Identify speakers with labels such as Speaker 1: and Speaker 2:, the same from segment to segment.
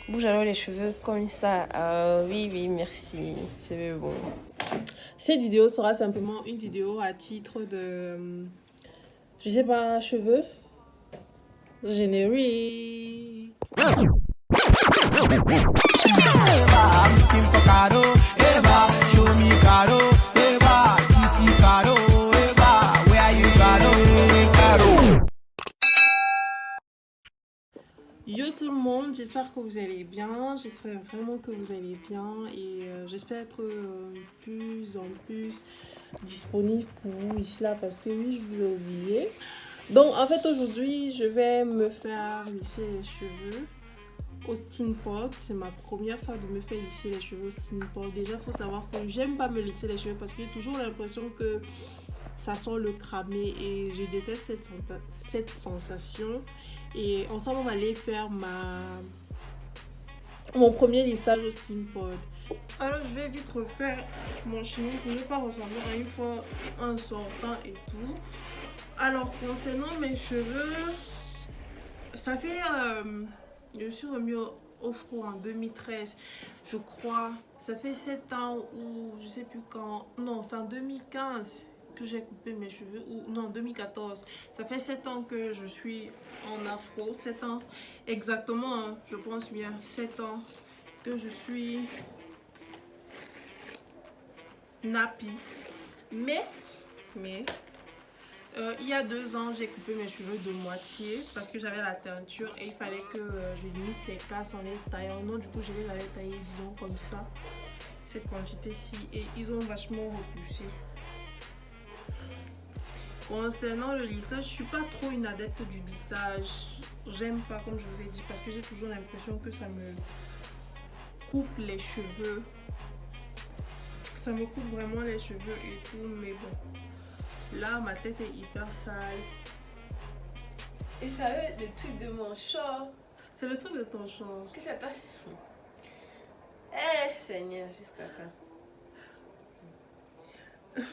Speaker 1: Bouge alors les cheveux comme ça. Oui, oui, merci. C'est bon.
Speaker 2: Cette vidéo sera simplement une vidéo à titre de, je sais pas, cheveux. Générique. Yo tout le monde, j'espère que vous allez bien, j'espère vraiment que vous allez bien et j'espère être plus en plus disponible pour vous ici là parce que oui, je vous ai oublié. Donc en fait aujourd'hui, je vais me faire lisser les cheveux au steam pot. C'est ma première fois de me faire lisser les cheveux au steam pot. Déjà, il faut savoir que j'aime pas me lisser les cheveux parce que j'ai toujours l'impression que ça sent le cramé et je déteste cette sensation. Et ensemble, on va aller faire mon premier lissage au steam pot. Alors, je vais vite refaire mon chignon pour ne pas ressembler à une fois en sortant et tout. Alors, concernant mes cheveux, ça fait... je me suis remis au front en 2013, je crois. Ça fait 7 ans ou je sais plus quand. Non, c'est en 2015 que j'ai coupé mes cheveux. Ou non, 2014. Ça fait 7 ans que je suis en afro. 7 ans exactement, hein, je pense bien. 7 ans que je suis nappy. Mais il y a 2 ans, j'ai coupé mes cheveux de moitié parce que j'avais la teinture et il fallait que je limite les casses en les taillant. Non, du coup, je les avais taillés, disons, comme ça, cette quantité-ci, et ils ont vachement repoussé. Concernant le lissage, je suis pas trop une adepte du lissage. J'aime pas, comme je vous ai dit, parce que j'ai toujours l'impression que ça me coupe les cheveux. Ça me coupe vraiment les cheveux et tout, mais bon. Là, ma tête est hyper sale.
Speaker 1: Et ça va être le truc de mon chat.
Speaker 2: C'est le truc de ton chat.
Speaker 1: Que j'attache. Eh, Seigneur, jusqu'à quand?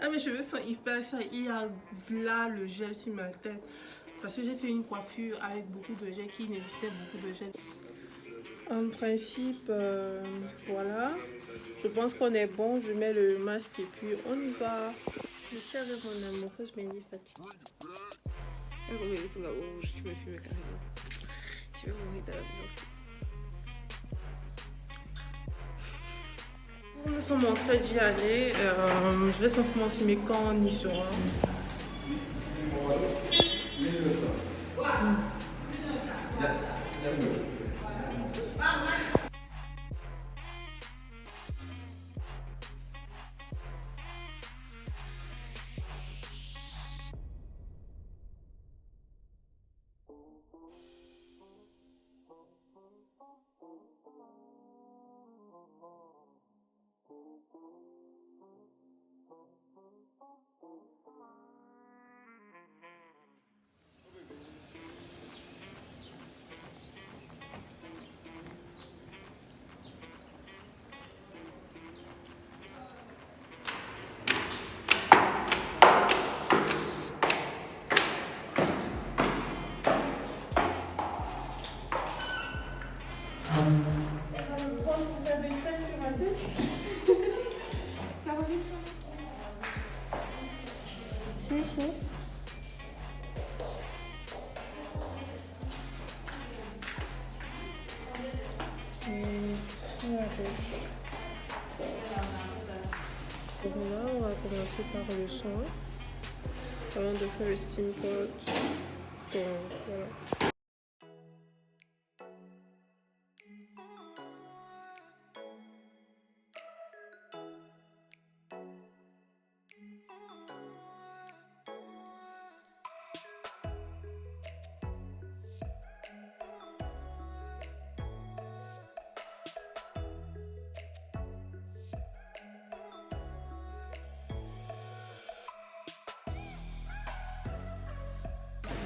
Speaker 2: Ah, mes cheveux sont hyper sales. Il y a là le gel sur ma tête. Parce que j'ai fait une coiffure avec beaucoup de gel qui nécessitait beaucoup de gel. En principe, voilà. Je pense qu'on est bon. Je mets le masque et puis on y va. Je suis avec mon amoureuse, mais il est fatigué.
Speaker 1: Tu me fumes carrément. Tu veux mourir dans la maison.
Speaker 2: Nous sommes en train d'y aller. Je vais simplement filmer quand on y sera. Donc là, on va commencer par le soin avant de faire le steam pot. Donc voilà.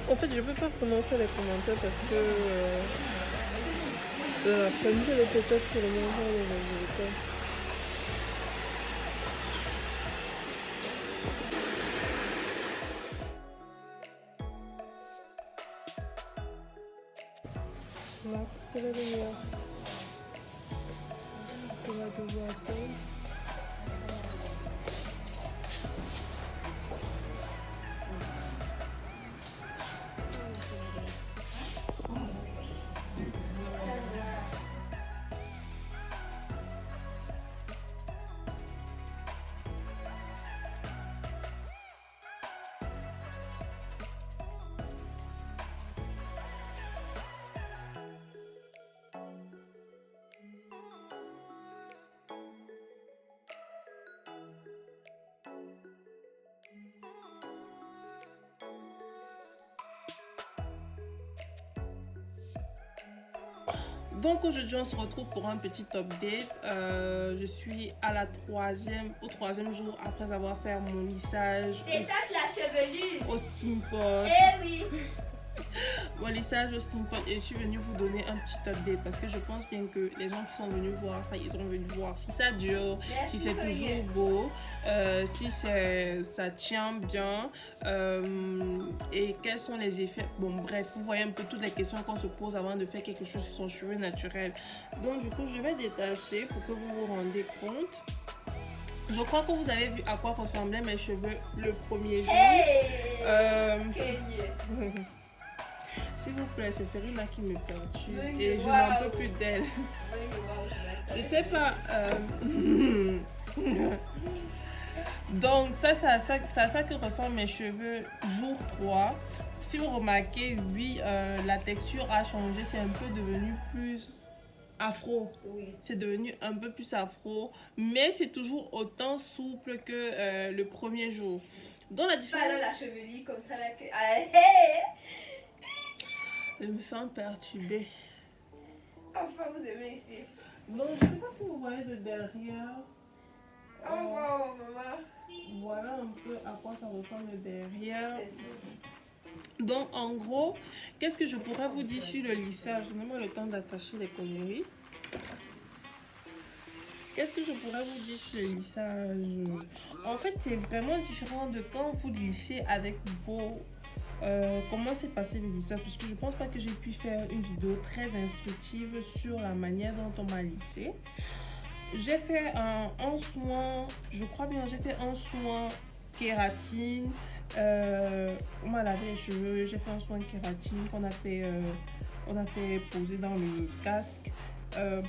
Speaker 2: En fait, je peux pas vraiment faire les commentaires parce que la famille elle est peut-être sur le même genre de résultats.
Speaker 1: Là, quelle est la meilleure? On va devoir attendre. Donc aujourd'hui on se retrouve pour un petit update. Je suis au troisième jour après avoir fait mon lissage.
Speaker 3: Détache la chevelure.
Speaker 1: Au steam pot.
Speaker 3: Eh oui.
Speaker 1: Mon lissage au steam pot et je suis venue vous donner un petit update parce que je pense bien que les gens qui sont venus voir ça, ils sont venus voir si ça dure,
Speaker 3: Merci,
Speaker 1: si c'est toujours beau, si ça tient bien et quels sont les effets. Bon bref, vous voyez un peu toutes les questions qu'on se pose avant de faire quelque chose sur son cheveu naturel. Donc du coup, je vais détacher pour que vous vous rendiez compte. Je crois que vous avez vu à quoi ressemblaient mes cheveux le premier jour.
Speaker 3: Hey.
Speaker 1: S'il vous plaît, c'est Serena qui me perturbe
Speaker 3: Oui,
Speaker 1: et je
Speaker 3: wow.
Speaker 1: n'en peux plus d'elle. Je sais pas. Donc, ça que ressemblent mes cheveux jour 3. Si vous remarquez, oui, la texture a changé. C'est un peu devenu plus afro.
Speaker 3: Oui.
Speaker 1: C'est devenu un peu plus afro, mais c'est toujours autant souple que le premier jour. Donc, la
Speaker 3: Pas
Speaker 1: différence.
Speaker 3: alors la chevelure comme ça là que. Ah, hey.
Speaker 1: Je me sens perturbée.
Speaker 3: Enfin, vous aimez ici.
Speaker 1: Donc, je ne sais pas si vous voyez de derrière.
Speaker 3: Au revoir, maman.
Speaker 1: Voilà un peu à quoi ça ressemble derrière. Donc, en gros, qu'est-ce que je pourrais vous dire sur le lissage? Donnez-moi le temps d'attacher les conneries. Qu'est-ce que je pourrais vous dire sur le lissage? En fait, c'est vraiment différent de quand vous lissez avec vos... comment s'est passé le lissage, parce que je pense pas que j'ai pu faire une vidéo très instructive sur la manière dont on m'a lissé. J'ai fait un soin, je crois bien, j'ai fait un soin kératine. On m'a lavé les cheveux, j'ai fait un soin kératine qu'on a fait, on a fait poser dans le casque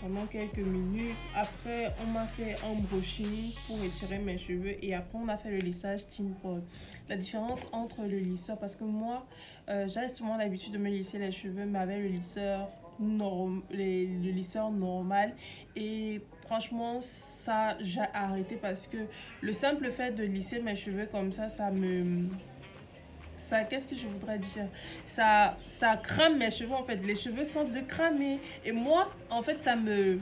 Speaker 1: pendant quelques minutes. Après, on m'a fait un brushing pour étirer mes cheveux et après, on a fait le lissage Steam Pot. La différence entre le lisseur, parce que moi, j'avais souvent l'habitude de me lisser les cheveux, mais avec le lisseur normal et franchement ça j'ai arrêté parce que le simple fait de lisser mes cheveux comme ça qu'est-ce que je voudrais dire, ça crame mes cheveux en fait, les cheveux sentent de cramer et moi en fait ça me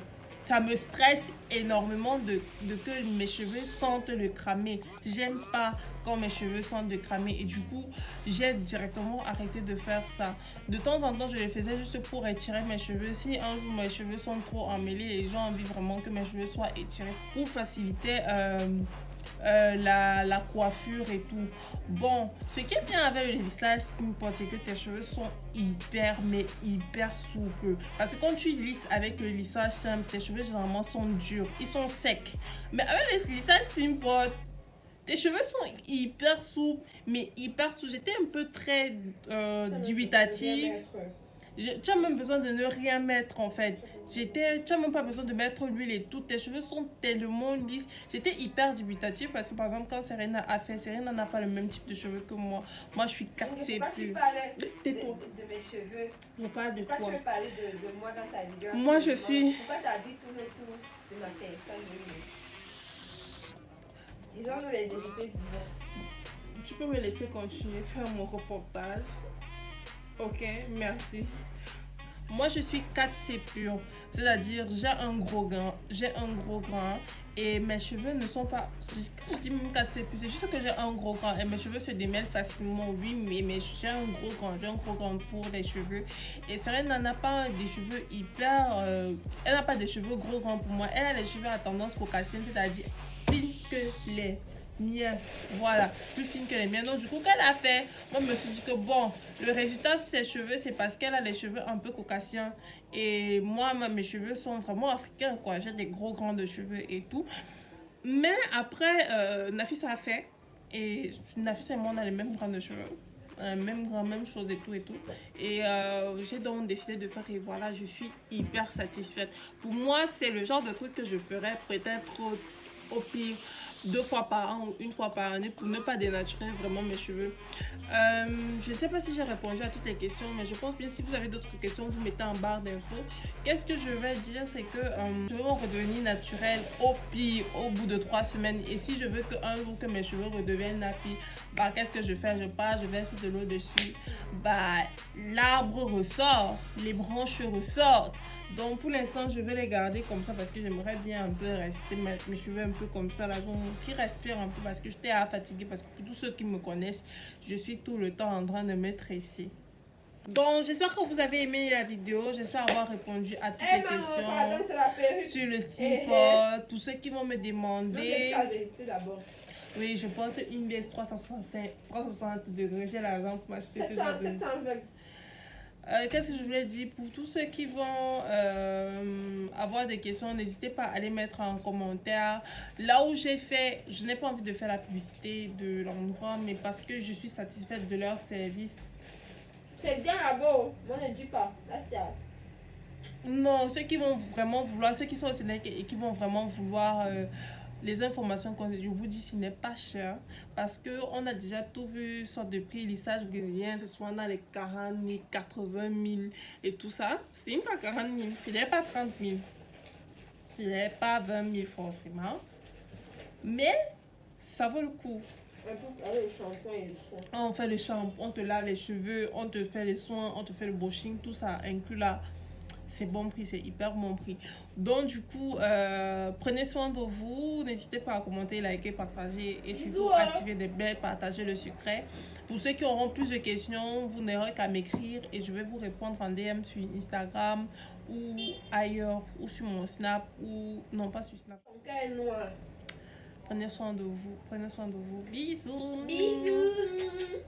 Speaker 1: stresse énormément de que mes cheveux sentent le cramer. J'aime pas quand mes cheveux sentent le cramer et du coup j'ai directement arrêté de faire ça. De temps en temps je le faisais juste pour étirer mes cheveux. Si un jour mes cheveux sont trop emmêlés et j'ai envie vraiment que mes cheveux soient étirés pour faciliter la coiffure et tout. Bon, ce qui est bien avec le lissage Steam Pot, c'est que tes cheveux sont hyper souples. Parce que quand tu lisses avec le lissage simple, tes cheveux généralement sont durs, ils sont secs. Mais avec le lissage Steam Pot, tes cheveux sont hyper souples, mais hyper souples. J'étais un peu très dubitative. Tu as même besoin de ne rien mettre en fait. Tu n'as même pas besoin de mettre l'huile et tout. Tes cheveux sont tellement lisses. J'étais hyper dubitative parce que par exemple quand Serena a fait, Serena n'a pas le même type de cheveux que moi. Moi je suis 4C+.
Speaker 3: Pourquoi tu parlais de mes cheveux?
Speaker 1: Je parle de
Speaker 3: Pourquoi
Speaker 1: toi.
Speaker 3: tu veux parler de moi dans ta vidéo?
Speaker 1: Moi je suis...
Speaker 3: Pourquoi tu as dit tout le tour de ma personne? Disons-nous les vérités vivantes.
Speaker 1: Tu peux me laisser continuer faire mon reportage? Ok, merci. Moi, je suis 4C pur, c'est-à-dire j'ai un gros grain et mes cheveux ne sont pas... Je dis même 4C pur, c'est juste que j'ai un gros grain et mes cheveux se démêlent facilement, oui, mais j'ai un gros grain pour les cheveux. Et Serena n'a pas des cheveux hyper... elle n'a pas des cheveux gros grands pour moi, elle a les cheveux à tendance caucasienne, c'est-à-dire fines que les miens. Voilà, plus fines que les miens. Donc, du coup, qu'elle a fait, moi, je me suis dit que bon, le résultat sur ses cheveux, c'est parce qu'elle a les cheveux un peu caucasiens. Et moi, mes cheveux sont vraiment africains, quoi. J'ai des grands de cheveux et tout. Mais après, Nafisa a fait. Et Nafisa et moi, on a les mêmes brins de cheveux. Même chose et tout et tout. Et j'ai donc décidé de faire et voilà, je suis hyper satisfaite. Pour moi, c'est le genre de truc que je ferais peut-être au pire 2 fois par an ou 1 fois par année pour ne pas dénaturer vraiment mes cheveux. Je ne sais pas si j'ai répondu à toutes les questions, mais je pense bien si vous avez d'autres questions, vous mettez en barre d'infos. Qu'est-ce que je vais dire, c'est que je veux redevenir naturel au pire au bout de 3 semaines. Et si je veux qu'un jour que mes cheveux redeviennent nappis, bah qu'est-ce que je fais? Je pars, je verse de l'eau dessus. Bah l'arbre ressort, les branches ressortent. Donc pour l'instant, je vais les garder comme ça parce que j'aimerais bien un peu rester mes cheveux un peu comme ça, là, qui respirent un peu parce que j'étais fatiguée. Parce que pour tous ceux qui me connaissent, je suis tout le temps en train de me tresser. Donc j'espère que vous avez aimé la vidéo. J'espère avoir répondu à toutes les questions sur le Steampod. Pour ceux qui vont me demander... Oui, je porte une BS 360 degrés. J'ai l'argent pour m'acheter ce genre de... Qu'est-ce que je voulais dire? Pour tous ceux qui vont avoir des questions, n'hésitez pas à les mettre en commentaire. Là où j'ai fait, je n'ai pas envie de faire la publicité de l'endroit, mais parce que je suis satisfaite de leur service.
Speaker 3: C'est bien là-bas, moi ne dis pas. Là, c'est...
Speaker 1: Non, ceux qui vont vraiment vouloir, ceux qui sont au Sénégal et qui vont vraiment vouloir les informations qu'on je vous dis, ce n'est pas cher parce qu'on a déjà tout vu, sorte de prix, lissage brésilien, ce soit dans les 40 000, 80 000 et tout ça. C'est même pas 40 000, ce n'est pas 30 000, ce n'est pas 20 000 forcément, mais ça vaut le coup. On fait le shampoing, on te lave les cheveux, on te fait les soins, on te fait le brushing, tout ça inclus là. C'est bon prix, c'est hyper bon prix. Donc du coup, prenez soin de vous. N'hésitez pas à commenter, liker, partager et surtout activer des belles, partager le secret. Pour ceux qui auront plus de questions, vous n'aurez qu'à m'écrire et je vais vous répondre en DM sur Instagram ou ailleurs ou sur mon Snap ou non pas sur Snap. Prenez soin de vous, prenez soin de vous. Bisous.
Speaker 3: Bisous.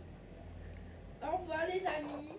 Speaker 3: Au revoir les amis.